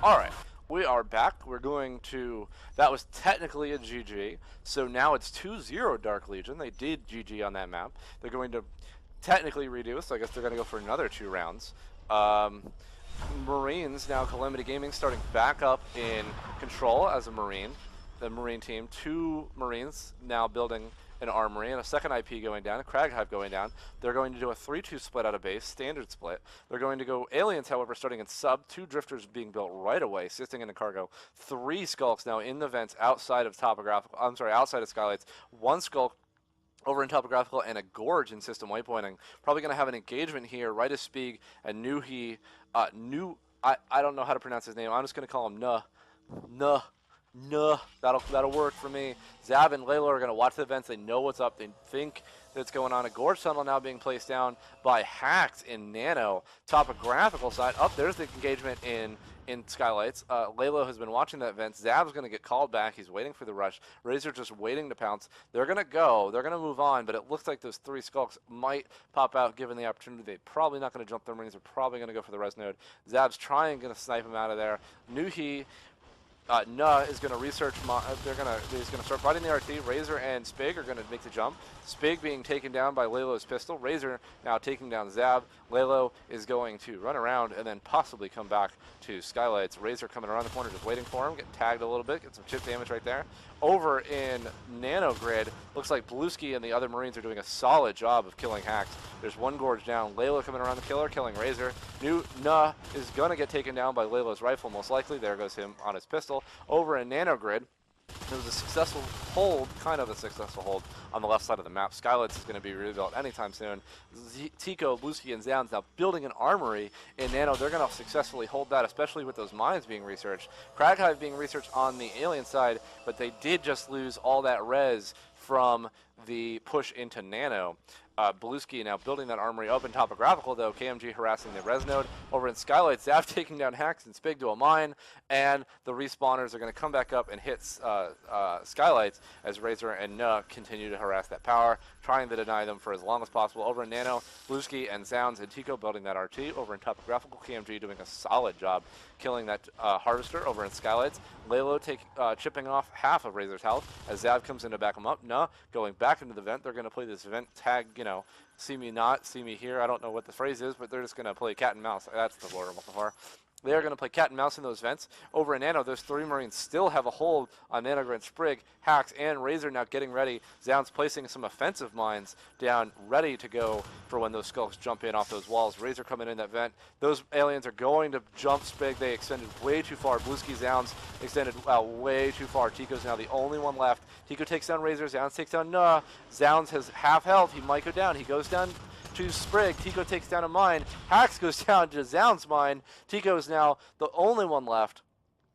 Alright, we are back. We're going to... That was technically a GG, so now it's 2-0 Dark Legion. They did GG on that map. They're going to technically redo it, so I guess they're going to go for another 2 rounds. Marines, now Calamity Gaming, starting back up in control as a Marine. The Marine team, 2 Marines now building an armory, and a second IP going down, a Crag Hive going down. They're going to do a 3-2 split out of base, standard split. They're going to go Aliens, however, starting in sub, 2 Drifters being built right away, sitting in the cargo. 3 Skulks now in the vents outside of topographical, outside of Skylights. 1 Skulk over in topographical and a Gorge in system waypointing. Probably going to have an engagement here, right as Spieg and Nuhi, I don't know how to pronounce his name. I'm just going to call him Nuh. No, that'll work for me. Zab and Layla are going to watch the events. They know what's up. They think that's going on. A Gorge tunnel now being placed down by Hacks in Nano. Topographical side. Up there's the engagement in Skylights. Layla has been watching that event. Zab's going to get called back. He's waiting for the rush. Razor just waiting to pounce. They're going to go. They're going to move on, but it looks like those 3 Skulks might pop out given the opportunity. They're probably not going to jump their Marines. They're probably going to go for the res node. Zab's going to snipe him out of there. Nuhi Nuh is going to research. He's going to start fighting the RT. Razor and Spig are going to make the jump. Spig being taken down by Lalo's pistol. Razor now taking down Zab. Lalo is going to run around and then possibly come back to Skylights. Razor coming around the corner, just waiting for him. Getting tagged a little bit. Get some chip damage right there. Over in Nanogrid, looks like Blueski and the other Marines are doing a solid job of killing Hacks. There's 1 Gorge down. Layla coming around the killer, killing Razor. Nuh is going to get taken down by Layla's rifle, most likely. There goes him on his pistol. Over in Nanogrid, it was a successful hold, kind of a successful hold on the left side of the map. Skylights is going to be rebuilt anytime soon. Tico, Blueski, and Zounds now building an armory in Nano. They're going to successfully hold that, especially with those mines being researched. Crag Hive being researched on the alien side, but they did just lose all that res from the push into Nano. Blueski now building that armory up in topographical, though. KMG harassing the res node. Over in Skylight, Zap taking down Hacks and Spig to a mine, and the respawners are going to come back up and hit Skylights as Razor and Nuh continue to harass that power, trying to deny them for as long as possible. Over in Nano, Blueski and Zounds and Tico building that RT. Over in topographical, KMG doing a solid job killing that Harvester. Over in Skylights, Lalo chipping off half of Razor's health as Zab comes in to back him up. Nuh going back into the vent. They're going to play this vent tag, see me not, see me here. I don't know what the phrase is, but they're just going to play cat and mouse. That's the word I'm looking for. They are going to play cat and mouse in those vents. Over in Nano, those 3 Marines still have a hold on Nanogrid, Sprig, Hacks, and Razor now getting ready. Zounds placing some offensive mines down, ready to go for when those Skulks jump in off those walls. Razor coming in that vent. Those aliens are going to jump Spig. They extended way too far. Blueski, Zounds extended way too far. Tico's now the only one left. Tico takes down Razor. Zounds takes down Nuh. Zounds has half health. He might go down. He goes down to Sprig. Tico takes down a mine. Hacks goes down to Zounds mine. Tico is now the only one left,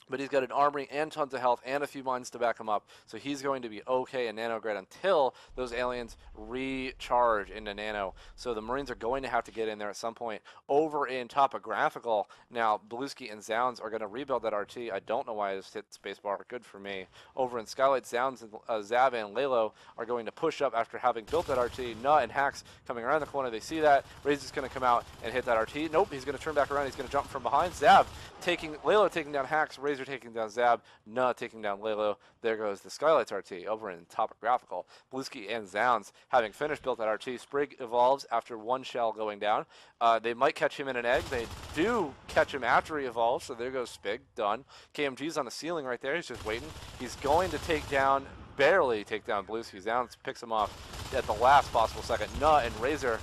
but he's got an armory and tons of health and a few mines to back him up, so he's going to be okay in Nanogrid until those aliens recharge into Nano. So the Marines are going to have to get in there at some point. Over in topographical, now Blueski and Zounds are going to rebuild that RT. I don't know why I just hit spacebar. Good for me. Over in Skylight, Zounds and Zab and Lalo are going to push up after having built that RT. Nuh and Hacks coming around the corner. They see that. Razor's going to come out and hit that RT. Nope, he's going to turn back around. He's going to jump from behind. Lalo taking down Hacks. Razor taking down Zab. Nuh taking down Lalo. There goes the Skylights RT. Over in topographical, Blueski and Zounds having finished built that RT. Sprig evolves after 1 shell going down. They might catch him in an egg. They do catch him after he evolves, so there goes Spig. Done. KMG's on the ceiling right there. He's just waiting. He's going to barely take down Blueski. Zounds picks him off at the last possible second. Nuh and Razor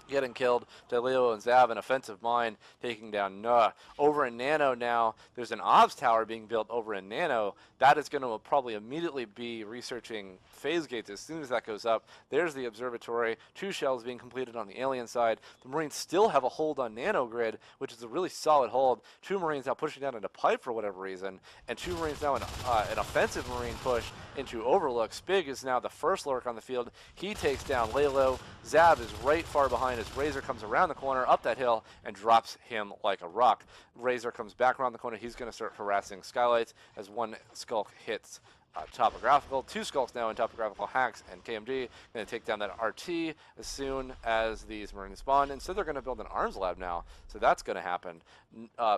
getting killed. Delio and Zab, an offensive mine, taking down Nuh. Over in Nano now, there's an obs tower being built over in Nano. That is going to probably immediately be researching phase gates as soon as that goes up. There's the observatory. 2 shells being completed on the alien side. The Marines still have a hold on Nanogrid, which is a really solid hold. 2 Marines now pushing down into pipe for whatever reason, and 2 Marines now in an offensive Marine push into Overlook. Spig is now the first lurk on the field. He takes down Lalo. Zab is right far behind and as Razor comes around the corner, up that hill, and drops him like a rock. Razor comes back around the corner. He's going to start harassing Skylights as one Skulk hits Topographical. 2 Skulks now in Topographical. Hacks and KMG going to take down that RT as soon as these Marines spawn. And so they're going to build an arms lab now. So that's going to happen.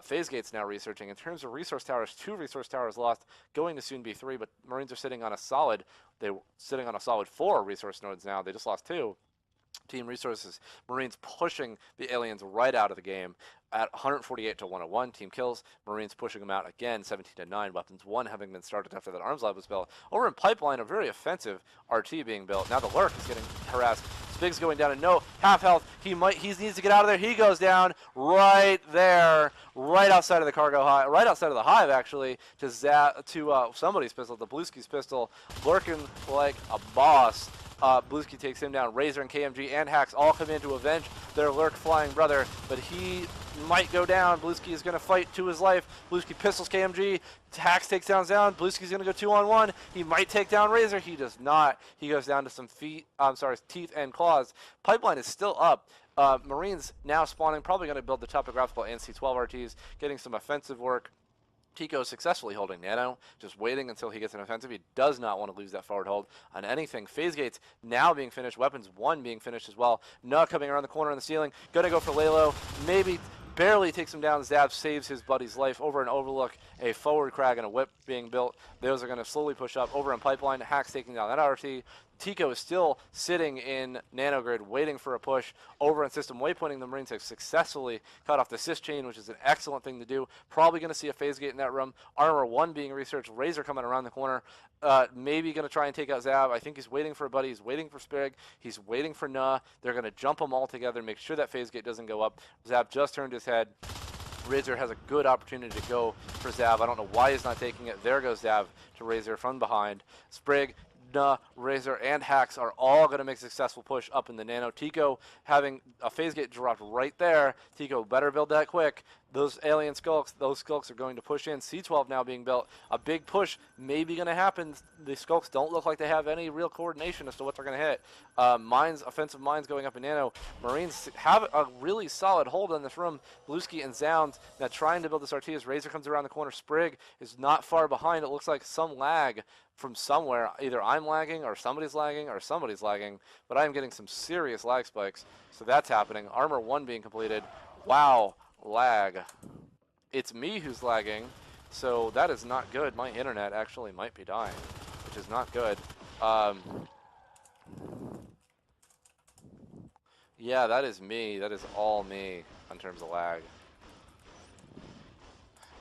Phase Gate's now researching. In terms of resource towers, 2 resource towers lost, going to soon be 3, but Marines are sitting on a solid, 4 resource nodes now. They just lost 2. Team Resources, Marines pushing the aliens right out of the game at 148 to 101. Team kills, Marines pushing them out again, 17 to 9. Weapons 1 having been started after that arms lab was built. Over in Pipeline, a very offensive RT being built. Now the Lurk is getting harassed. Spig's going down and no half health. He needs to get out of there. He goes down right there, right outside of the cargo hive, right outside of the hive actually, to somebody's pistol, the Blueski's pistol, lurking like a boss. Blueski takes him down. Razor and KMG and Hacks all come in to avenge their Lurk flying brother, but he might go down. Blueski is going to fight to his life. Blueski pistols KMG. Hacks takes down. Blueski's going to go 2-on-1. He might take down Razor. He does not. He goes down to some teeth and claws. Pipeline is still up. Marines now spawning, probably going to build the Topographical and C-12 RTs, getting some offensive work. Tico successfully holding Nano, just waiting until he gets an offensive. He does not want to lose that forward hold on anything. Phase Gates now being finished. Weapons 1 being finished as well. Nuh coming around the corner on the ceiling. Going to go for Lalo. Maybe barely takes him down. Zab saves his buddy's life. Over an Overlook, a forward crag and a whip being built. Those are going to slowly push up. Over in Pipeline, Hacks taking down that RT. Tico is still sitting in Nanogrid waiting for a push. Over in System Waypointing, the Marines have successfully cut off the sys chain, which is an excellent thing to do. Probably going to see a Phase Gate in that room. Armor 1 being researched. Razor coming around the corner. Maybe going to try and take out Zab. I think he's waiting for a buddy. He's waiting for Spig. He's waiting for Nuh. They're going to jump them all together, make sure that Phase Gate doesn't go up. Zab just turned his head. Razor has a good opportunity to go for Zab. I don't know why he's not taking it. There goes Zab to Razor from behind. Sprig, Nuh, Razor, and Hacks are all going to make a successful push up in the Nano. Tico having a Phase Gate dropped right there. Tico better build that quick. Those alien Skulks, those Skulks are going to push in. C-12 now being built. A big push maybe going to happen. The Skulks don't look like they have any real coordination as to what they're going to hit. Offensive mines going up in Nano. Marines have a really solid hold on this room. Blueski and Zounds now trying to build this RT as Razor comes around the corner. Sprig is not far behind. It looks like some lag from somewhere. Either I'm lagging or somebody's lagging, but I am getting some serious lag spikes. So that's happening. Armor 1 being completed. Wow. Lag. It's me who's lagging, so that is not good. My internet actually might be dying, which is not good. Yeah, that is me. That is all me in terms of lag.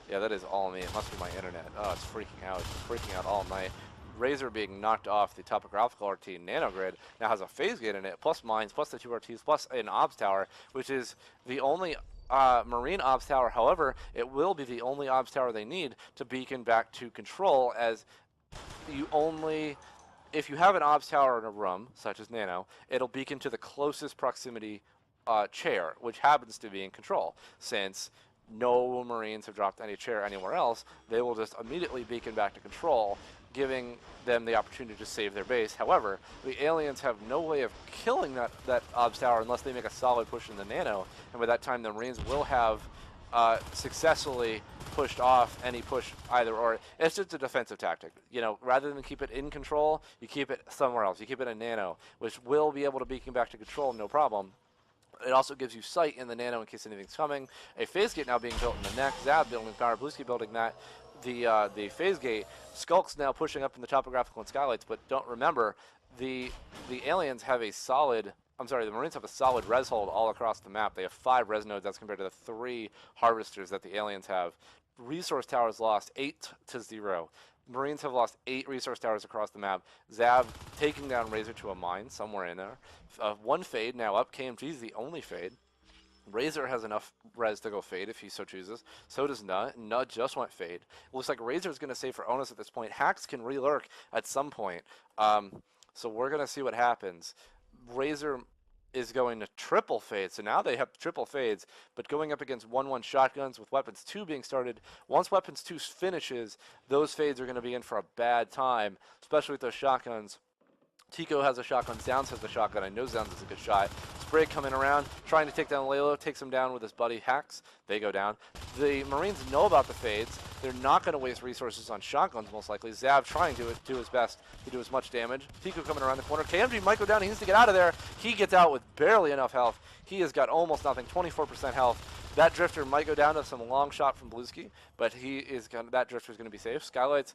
Yeah, that is all me. It must be my internet. Oh, it's freaking out. It's freaking out all night. Razor being knocked off the Topographical RT Nanogrid now has a Phase Gate in it, plus mines, plus the 2 RTs, plus an Obs Tower, which is the only Marine Obs Tower. However, it will be the only Obs Tower they need to beacon back to control, as if you have an Obs Tower in a room, such as Nano, it'll beacon to the closest proximity chair, which happens to be in control. Since no Marines have dropped any chair anywhere else, they will just immediately beacon back to control, giving them the opportunity to save their base. However, the aliens have no way of killing that Obs Tower unless they make a solid push in the Nano, and by that time the Marines will have successfully pushed off any push either or. It's just a defensive tactic. You know, rather than keep it in control, you keep it somewhere else. You keep it in Nano, which will be able to beacon back to control, no problem. It also gives you sight in the Nano in case anything's coming. A Phase Gate now being built in the neck. Zab building power. Blueski building that. The Phase Gate. Skulks now pushing up in the Topographical and Skylights, but don't remember, the aliens have a solid, the Marines have a solid res hold all across the map. They have 5 res nodes as compared to the 3 harvesters that the aliens have. Resource towers lost 8-0. Marines have lost 8 resource towers across the map. Zab taking down Razor to a mine somewhere in there. 1 fade now up. KMG's the only fade. Razor has enough res to go fade if he so chooses. So does Nut. Nut just went fade. It looks like Razor's going to save for Onus at this point. Hacks can re-lurk at some point. So we're going to see what happens. Razor is going to triple fade. So now they have triple fades, but going up against 1-1 shotguns with Weapons 2 being started. Once Weapons 2 finishes, those fades are going to be in for a bad time, especially with those shotguns. Tico has a shotgun, Zounds has a shotgun. I know Zounds is a good shot. Sprig coming around, trying to take down Lalo, takes him down with his buddy Hacks. They go down. The Marines know about the fades. They're not going to waste resources on shotguns, most likely. Zav trying to do his best to do as much damage. Tico coming around the corner. KMG might go down. He needs to get out of there. He gets out with barely enough health. He has got almost nothing, 24% health. That Drifter might go down to some long shot from Blueski, but that Drifter is going to be safe. Skylights.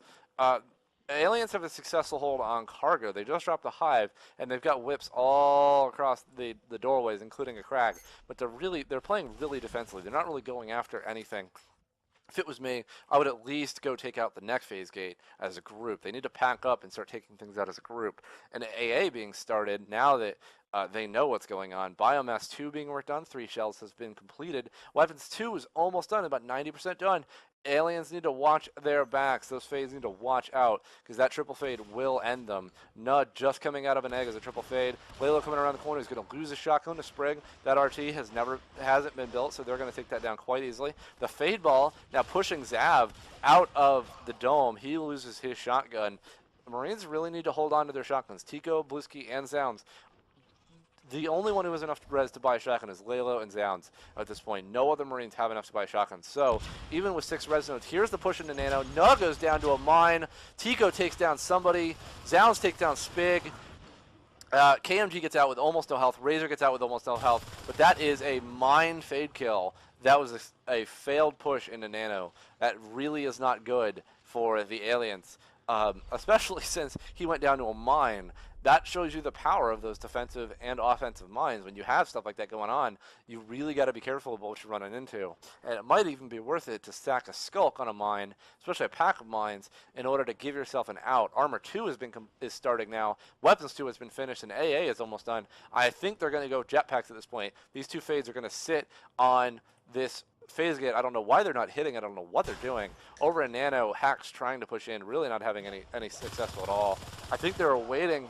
Aliens have a successful hold on cargo. They just dropped the hive, and they've got whips all across the doorways, including a crag. But they're playing really defensively. They're not really going after anything. If it was me, I would at least go take out the next phase gate as a group. They need to pack up and start taking things out as a group. And AA being started, now that they know what's going on. Biomass 2 being worked on, 3 shells has been completed. Weapons 2 is almost done, about 90% done. Aliens need to watch their backs. Those fades need to watch out, because that triple fade will end them. Nud just coming out of an egg as a triple fade. Lalo coming around the corner is going to lose a shotgun to Sprig. That RT hasn't been built, so they're going to take that down quite easily. The fade ball now pushing Zav out of the dome. He loses his shotgun. The Marines really need to hold on to their shotguns. Tico, Blueski, and Zounds. The only one who has enough res to buy a shotgun is Lalo and Zounds at this point. No other Marines have enough to buy a shotgun. So, even with 6 res nodes, here's the push into Nano. Nug goes down to a mine. Tico takes down somebody. Zounds takes down Spig. KMG gets out with almost no health. Razor gets out with almost no health. But that is a mine fade kill. That was a failed push into Nano. That really is not good for the aliens, especially since he went down to a mine. That shows you the power of those defensive and offensive mines. When you have stuff like that going on, you really got to be careful about what you're running into. And it might even be worth it to stack a skulk on a mine, especially a pack of mines, in order to give yourself an out. Armor 2 is starting now. Weapons 2 has been finished, and AA is almost done. I think they're going to go jetpacks at this point. These 2 fades are going to sit on this phase gate. I don't know why they're not hitting. I don't know what they're doing. Over in Nano, Hacks trying to push in, really not having any successful at all. I think they're waiting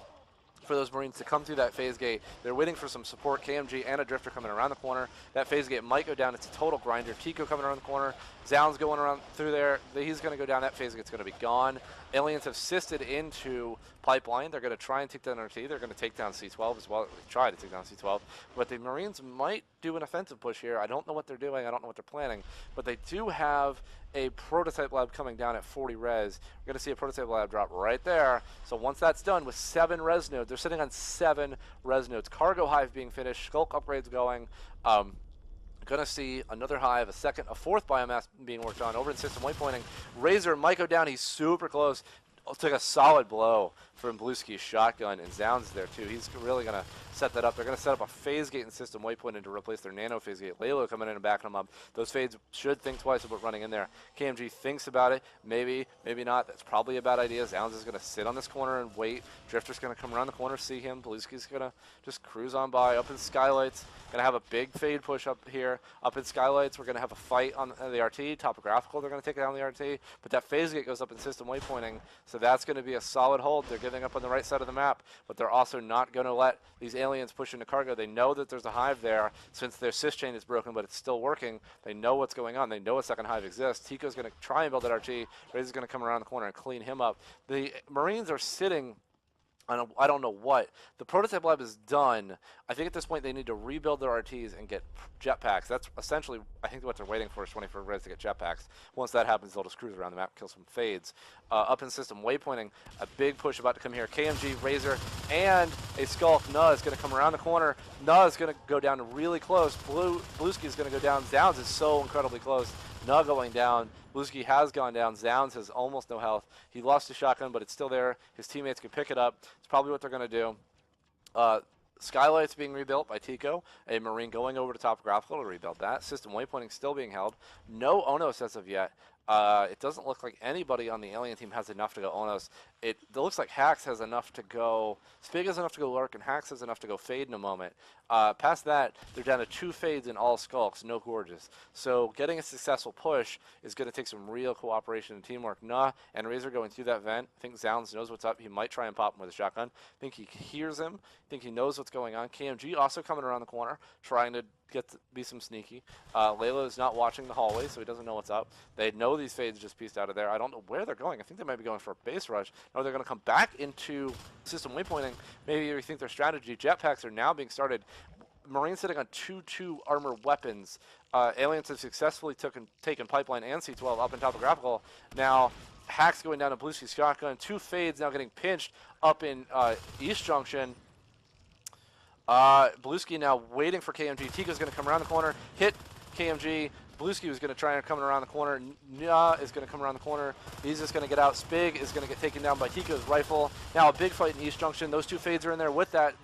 for those Marines to come through that phase gate. They're waiting for some support. KMG and a Drifter coming around the corner. That phase gate might go down. It's a total grinder. Tico coming around the corner. Zounds going around through there. He's going to go down. That phase gate's going to be gone. Aliens have sisted into Pipeline. They're going to try and take down RT. They're going to take down C12 as well. Try to take down C12. But the Marines might do an offensive push here. I don't know what they're doing. I don't know what they're planning. But they do have a prototype lab coming down at 40 res. We're going to see a prototype lab drop right there. So once that's done with 7 res nodes, they're sitting on 7 res nodes. Cargo hive being finished, skulk upgrades going. Going to see another hive, a 4th biomass being worked on over in system waypointing. Razor might go down. He's super close. Took a solid blow from Blueski's shotgun, and Zounds there too. He's really going to set that up. They're going to set up a phase gate and system waypointing to replace their nano phase gate. Lalo coming in and backing them up. Those fades should think twice about running in there. KMG thinks about it. Maybe, maybe not. That's probably a bad idea. Zounds is going to sit on this corner and wait. Drifter's going to come around the corner, see him. Blueski's going to just cruise on by. Up in Skylights, going to have a big fade push up here. Up in Skylights, we're going to have a fight on the RT. Topographical, they're going to take down the RT. But that phase gate goes up in system waypointing, so that's going to be a solid hold. They're giving up on the right side of the map, but they're also not going to let these aliens push into cargo. They know that there's a hive there. Since their sys chain is broken, but it's still working, they know what's going on. They know a second hive exists. Tico's going to try and build that RT. Razor's going to come around the corner and clean him up. The Marines are sitting on I don't know what. The prototype lab is done. I think at this point they need to rebuild their RTs and get jetpacks. That's essentially, I think, what they're waiting for is 24 res to get jetpacks. Once that happens, they'll just cruise around the map, kill some fades. Up in system waypointing, a big push about to come here. KMG, Razor, and a Skulk. Nuh is going to come around the corner. Nuh is going to go down really close. Blueski is going to go down. Zounds is so incredibly close. Nuh going down. Blueski has gone down. Zounds has almost no health. He lost his shotgun, but it's still there. His teammates can pick it up. It's probably what they're going to do. Skylights being rebuilt by Tico. A Marine going over to Topographical to rebuild that. System waypointing still being held. No Onos as of yet. It doesn't look like anybody on the alien team has enough to go Onos. It looks like Hax has enough to go. Spig has enough to go Lurk, and Hax has enough to go Fade in a moment. Past that, they're down to 2 Fades and all Skulks, no Gorges. So getting a successful push is going to take some real cooperation and teamwork. Nah, and Razor going through that vent. I think Zounds knows what's up. He might try and pop him with a shotgun. I think he hears him. I think he knows what's going on. KMG also coming around the corner, trying to be some sneaky. Layla is not watching the hallway, so he doesn't know what's up. They know these fades just pieced out of there. I don't know where they're going. I think they might be going for a base rush. No, they're going to come back into system waypointing. Maybe rethink their strategy. Jetpacks are now being started. Marines sitting on 2-2 armor weapons. Aliens have successfully taken Pipeline and C12 up in topographical. Now, Hacks going down to Blueski's shotgun. 2 fades now getting pinched up in East Junction. Blueski now waiting for KMG. Tico's going to come around the corner, hit KMG. Blueski was going to try and come around the corner. Nya is going to come around the corner. He's just going to get out. Spig is going to get taken down by Tico's rifle. Now a big fight in East Junction. Those 2 fades are in there with that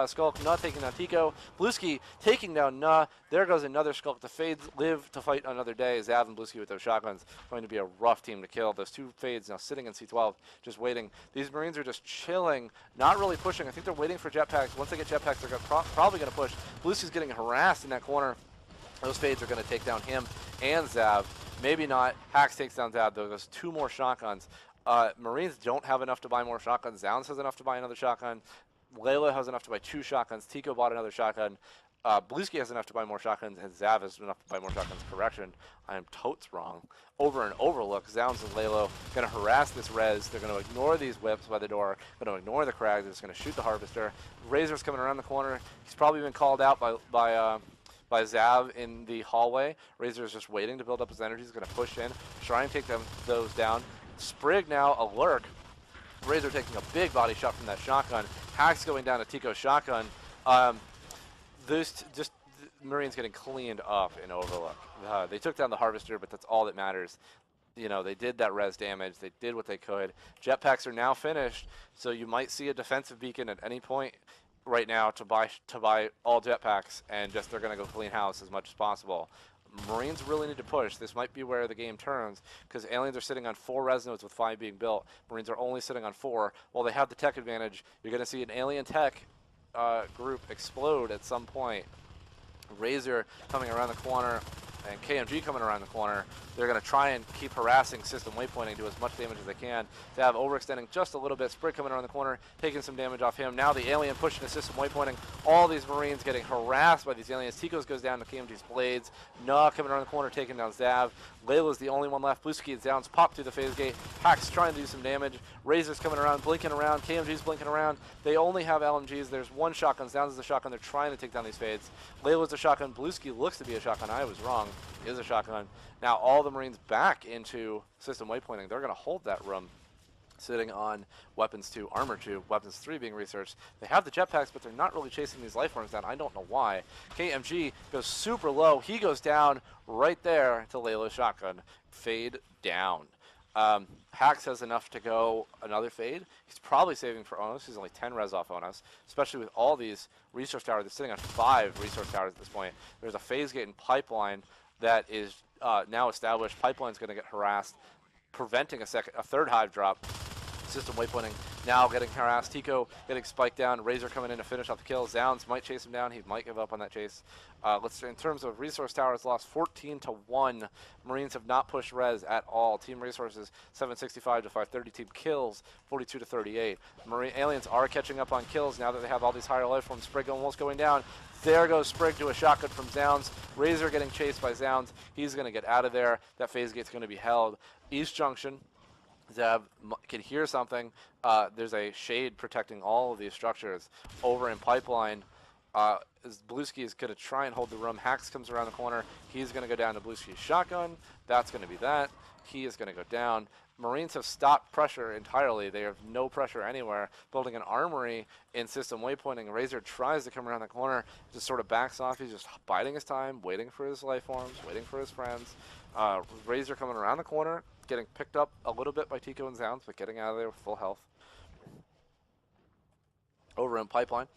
Skulk. Nya taking down Tico. Blueski taking down Nya. There goes another Skulk. The fades live to fight another day. Zav and Blueski with those shotguns. Going to be a rough team to kill. Those 2 fades now sitting in C12, just waiting. These Marines are just chilling, not really pushing. I think they're waiting for jetpacks. Once they get jetpacks, they're probably going to push. Blueski's getting harassed in that corner. Those fades are going to take down him and Zav. Maybe not. Hacks takes down Zav. There's 2 more shotguns. Marines don't have enough to buy more shotguns. Zounds has enough to buy another shotgun. Layla has enough to buy 2 shotguns. Tico bought another shotgun. Blueski has enough to buy more shotguns, and Zav has enough to buy more shotguns. Correction, I am totes wrong. Over and Overlook, Zounds and Laylo going to harass this res. They're going to ignore these whips by the door, going to ignore the Crag. They're just going to shoot the Harvester. Razor's coming around the corner. He's probably been called out by Zav in the hallway. Razor is just waiting to build up his energy. He's going to push in, try and take those down. Sprig now a lurk. Razor taking a big body shot from that shotgun. Hacks going down to Tico's shotgun. Marines getting cleaned up in Overlook. They took down the Harvester, but that's all that matters. You know, they did that res damage. They did what they could. Jetpacks are now finished, so you might see a defensive beacon at any point right now to buy all jetpacks, and just they're going to go clean house as much as possible. Marines really need to push. This might be where the game turns, because aliens are sitting on 4 res nodes with 5 being built. Marines are only sitting on 4. While they have the tech advantage, you're going to see an alien tech group explode at some point. Razor coming around the corner and KMG coming around the corner. They're going to try and keep harassing system waypointing, do as much damage as they can. To have overextending just a little bit. Sprig coming around the corner, taking some damage off him. Now the alien pushing the system waypointing. All these Marines getting harassed by these aliens. Tico's goes down to KMG's blades. Nah coming around the corner, taking down Zav. Layla's the only one left. Blueski and Zounds pop through the phase gate. Hacks trying to do some damage. Razor's coming around, blinking around. KMG's blinking around. They only have LMGs. There's 1 shotgun. Zounds is a shotgun. They're trying to take down these fades. Layla's a shotgun. Blueski looks to be a shotgun. I was wrong. He is a shotgun. Now all the Marines back into system waypointing. They're going to hold that room, sitting on weapons 2, armor 2, weapons 3 being researched. They have the jetpacks, but they're not really chasing these life forms down. I don't know why. KMG goes super low. He goes down right there to Layla's shotgun. Fade down. Hacks has enough to go another fade. He's probably saving for Onos. He's only 10 res off Onos, especially with all these resource towers. They're sitting on 5 resource towers at this point. There's a phase gate and pipeline that is now established. Pipeline's going to get harassed, preventing a 3rd hive drop. System waypointing now getting harassed. Tico getting spiked down. Razor coming in to finish off the kill. Zounds might chase him down. He might give up on that chase. In terms of resource towers, lost 14-1. Marines have not pushed res at all. Team resources 765 to 530. Team kills 42 to 38. Marine aliens are catching up on kills now that they have all these higher life forms. Sprig almost going down. There goes Sprig to a shotgun from Zounds. Razor getting chased by Zounds. He's going to get out of there. That phase gate's going to be held. East Junction. Zav can hear something. There's a shade protecting all of these structures. Over in pipeline, Blueski is going to try and hold the room. Hacks comes around the corner. He's going to go down to Blueski's shotgun. That's going to be that. He is going to go down. Marines have stopped pressure entirely. They have no pressure anywhere. Building an armory in system waypointing. Razor tries to come around the corner, just sort of backs off. He's just biding his time, waiting for his life forms, waiting for his friends. Razor coming around the corner, getting picked up a little bit by Tico and Zounds, but getting out of there with full health. Over in pipeline,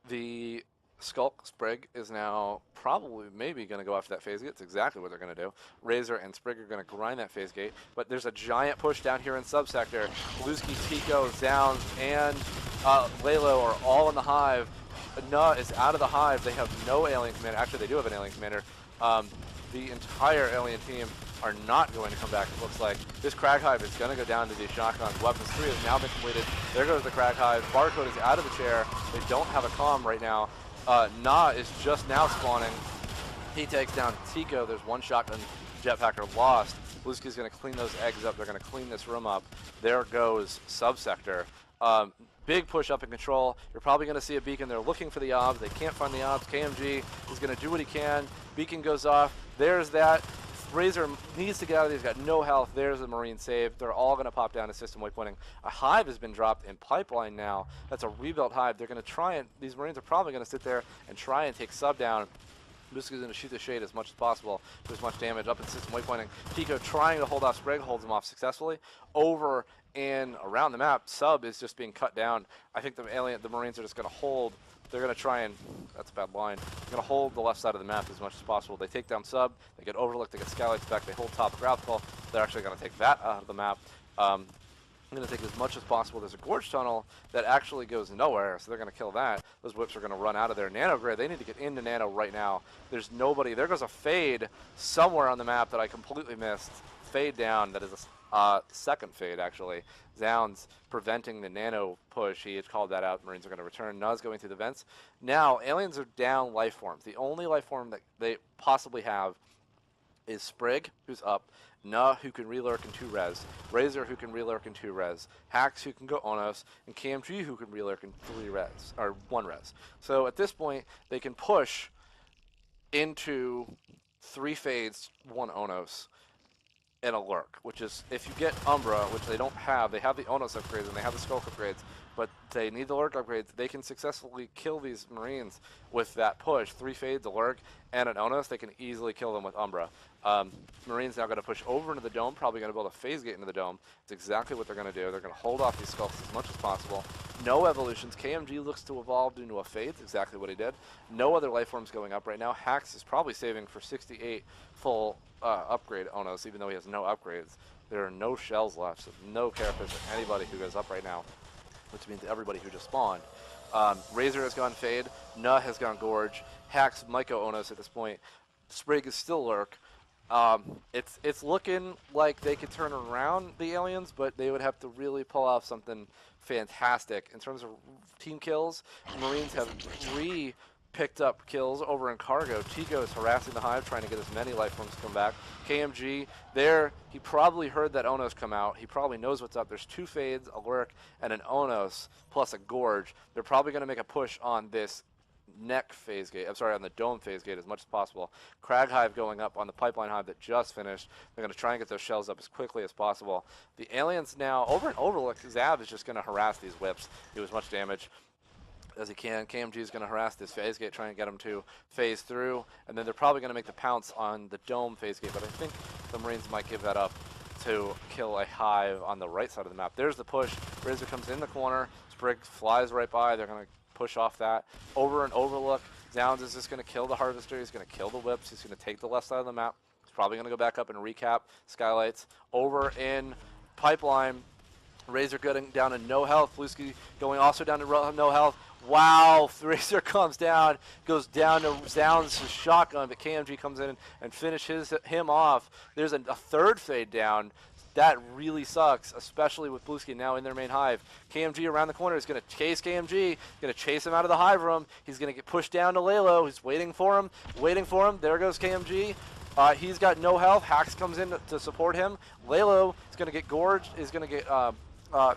the Skulk Sprig is now probably maybe going to go after that phase gate. It's exactly what they're going to do. Razor and Sprig are going to grind that phase gate, but there's a giant push down here in subsector. Blueski, Tico, Zounds, and Laylo are all in the hive. Nuh is out of the hive. They have no alien commander. Actually, they do have an alien commander. The entire alien team are not going to come back, it looks like. This Crag Hive is going to go down to these shotguns. Weapons 3 has now been completed. There goes the Crag Hive. Barcode is out of the chair. They don't have a comm right now. Nah is just now spawning. He takes down Tico. There's one shotgun jetpacker lost. Blueski's going to clean those eggs up. They're going to clean this room up. There goes Subsector. Big push up in control. You're probably going to see a beacon. They're looking for the obs. They can't find the obs. KMG is going to do what he can. Beacon goes off. There's that. Razor needs to get out of there. He's got no health. There's a Marine save. They're all going to pop down to system waypointing. A hive has been dropped in pipeline now. That's a rebuilt hive. They're going to try and, these Marines are probably going to sit there and try and take sub down. Blueski's going to shoot the shade as much as possible. There's much damage up in system waypointing. Pico trying to hold off Sprague, holds him off successfully. Over and around the map, Sub is just being cut down. I think the Marines are just going to hold. They're going to try and, that's a bad line, they're going to hold the left side of the map as much as possible. They take down Sub, they get Overlooked, they get Skylights back, they hold top ground call. They're actually going to take that out of the map. I'm going to take as much as possible. There's a gorge tunnel that actually goes nowhere, so they're going to kill that. Those whips are going to run out of there. Nano Grid, they need to get into Nano right now. There's nobody. There goes a fade somewhere on the map that I completely missed. Fade down, that is a second fade, actually. Zounds preventing the Nano push. He had called that out. Marines are going to return. Nuz going through the vents. Now, aliens are down life forms. The only life form that they possibly have is Sprig, who's up. Nuh, who can relurk in 2 res. Razor, who can relurk in 2 res. Hax, who can go Onos. And KMG, who can relurk in 3 res, or 1 res. So at this point, they can push into 3 fades, 1 Onos, and a lurk, which is, if you get Umbra, which they don't have, they have the Onos upgrades and they have the Skulk upgrades, but they need the lurk upgrades, they can successfully kill these Marines with that push. 3 fades, a lurk, and an Onos, they can easily kill them with Umbra. Marines now going to push over into the dome, probably going to build a phase gate into the dome. It's exactly what they're going to do. They're going to hold off these Skulks as much as possible. No evolutions. KMG looks to evolve into a fade. It's exactly what he did. No other life forms going up right now. Hax is probably saving for 68 full upgrade Onos, even though he has no upgrades. There are no shells left, so no carapace for anybody who goes up right now, which means everybody who just spawned. Razor has gone fade. Nuh has gone gorge. Hax might go Onos at this point. Sprig is still lurk. It's looking like they could turn around the aliens, but they would have to really pull off something fantastic. In terms of team kills, Marines have picked up kills over in cargo. Tico is harassing the hive, trying to get as many life forms to come back. KMG, there, he probably heard that Onos come out. He probably knows what's up. There's 2 fades, a lurk, and an Onos, plus a gorge. They're probably going to make a push on this neck phase gate, I'm sorry, on the dome phase gate as much as possible. Crag Hive going up on the pipeline hive that just finished. They're going to try and get those shells up as quickly as possible. The aliens now, over in Overlook, Zav is just going to harass these whips, do as much damage as he can. KMG is going to harass this phase gate, try and get him to phase through, and then they're probably going to make the pounce on the dome phase gate, but I think the Marines might give that up to kill a hive on the right side of the map. There's the push. Razor comes in the corner. Sprig flies right by. They're going to push off that. Over and Overlook, Zounds is just going to kill the Harvester. He's going to kill the whips. He's going to take the left side of the map. He's probably going to go back up and recap Skylights. Over in Pipeline, Razor getting down to no health. Blueski going also down to no health. Wow, Razor comes down, goes down to Zounds' shotgun, but KMG comes in and finishes him off. There's a 3rd fade down. That really sucks, especially with Blueski now in their main hive. KMG around the corner is going to chase KMG, going to chase him out of the hive room. He's going to get pushed down to Lalo. He's waiting for him, waiting for him. There goes KMG. He's got no health. Hax comes in to support him. Lalo is going to get gorged, is going to get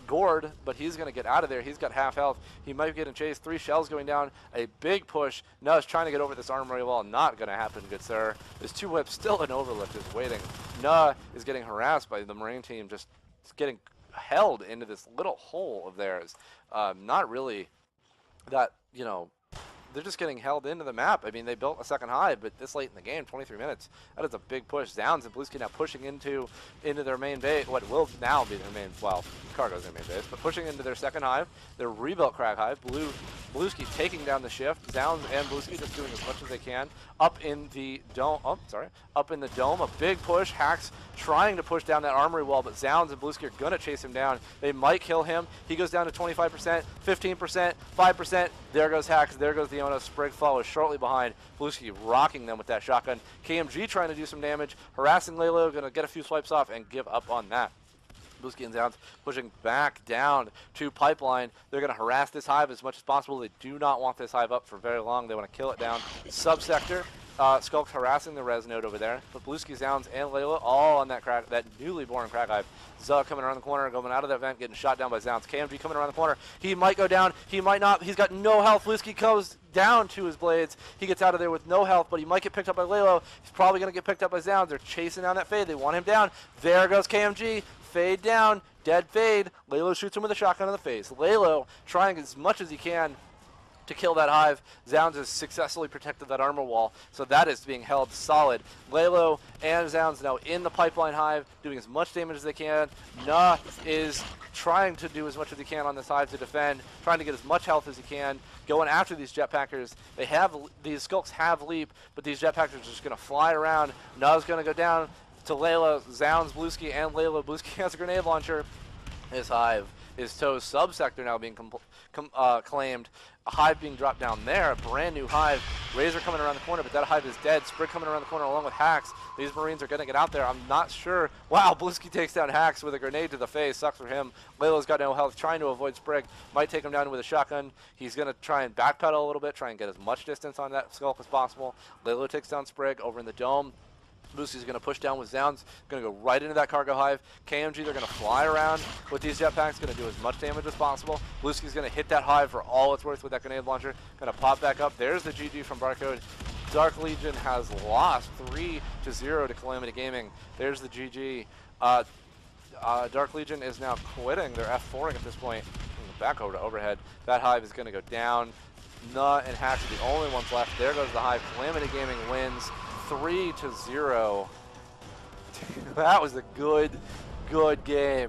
gored, but he's going to get out of there. He's got half health. He might get in chase. 3 shells going down. A big push. Nuh trying to get over this armory wall. Not going to happen, good sir. There's 2 whips still in Overlook, just waiting. Nuh is getting harassed by the Marine team, just getting held into this little hole of theirs. Not really that, you know, they're just getting held into the map. I mean, they built a second hive, but this late in the game, 23 minutes, that is a big push. Zounds and Blueski now pushing into their main base, what will now be their main, well, Cargo's their main base, but pushing into their second hive, their rebuilt Crag Hive. Blueski taking down the shift. Zounds and Blueski just doing as much as they can. Up in the dome, up in the dome, a big push. Hax trying to push down that armory wall, but Zounds and Blueski are going to chase him down. They might kill him. He goes down to 25%, 15%, 5%. There goes Hax. There goes the Ono. Sprig follows shortly behind. Blueski rocking them with that shotgun. KMG trying to do some damage. Harassing Lalo. Going to get a few swipes off and give up on that. Blueski and Zounds pushing back down to Pipeline. They're going to harass this hive as much as possible. They do not want this hive up for very long. They want to kill it down. Subsector Skulk's harassing the res node over there, but Blueski, Zounds, and Layla all on that newly born Crag Hive. Zug coming around the corner, going out of that vent, getting shot down by Zounds. KMG coming around the corner. He might go down. He might not. He's got no health. Blueski goes down to his blades. He gets out of there with no health, but he might get picked up by Laylo. He's probably going to get picked up by Zounds. They're chasing down that Fade. They want him down. There goes KMG. Fade down. Dead Fade. Laylo shoots him with a shotgun in the face. Laylo trying as much as he can to kill that Hive. Zounds has successfully protected that armor wall, so that is being held solid. Laylo and Zounds now in the pipeline Hive, doing as much damage as they can. Nah is trying to do as much as he can on this Hive to defend, trying to get as much health as he can, going after these jetpackers. These Skulks have leap, but these jetpackers are just going to fly around. Nah's going to go down to Layla, Zounds, Blueski, and Layla. Blueski has a grenade launcher. His Hive, his Toes subsector now being claimed. A Hive being dropped down there, a brand new Hive. Razor coming around the corner, but that Hive is dead. Sprig coming around the corner along with Hax. These Marines are going to get out there. I'm not sure. Wow, Blueski takes down Hax with a grenade to the face. Sucks for him. Layla's got no health, trying to avoid Sprig. Might take him down with a shotgun. He's going to try and backpedal a little bit, try and get as much distance on that Skulk as possible. Layla takes down Sprig over in the dome. Blueski's going to push down with Zounds, going to go right into that cargo Hive. KMG, they're going to fly around with these jetpacks, going to do as much damage as possible. Blueski's going to hit that Hive for all it's worth with that grenade launcher. Going to pop back up. There's the GG from Barcode. Dark Legion has lost 3-0 to Calamity Gaming. There's the GG. Dark Legion is now quitting. They're F4ing at this point. Back over to overhead. That Hive is going to go down. Nah and Hax are the only ones left. There goes the Hive. Calamity Gaming wins 3-0. That was a good game.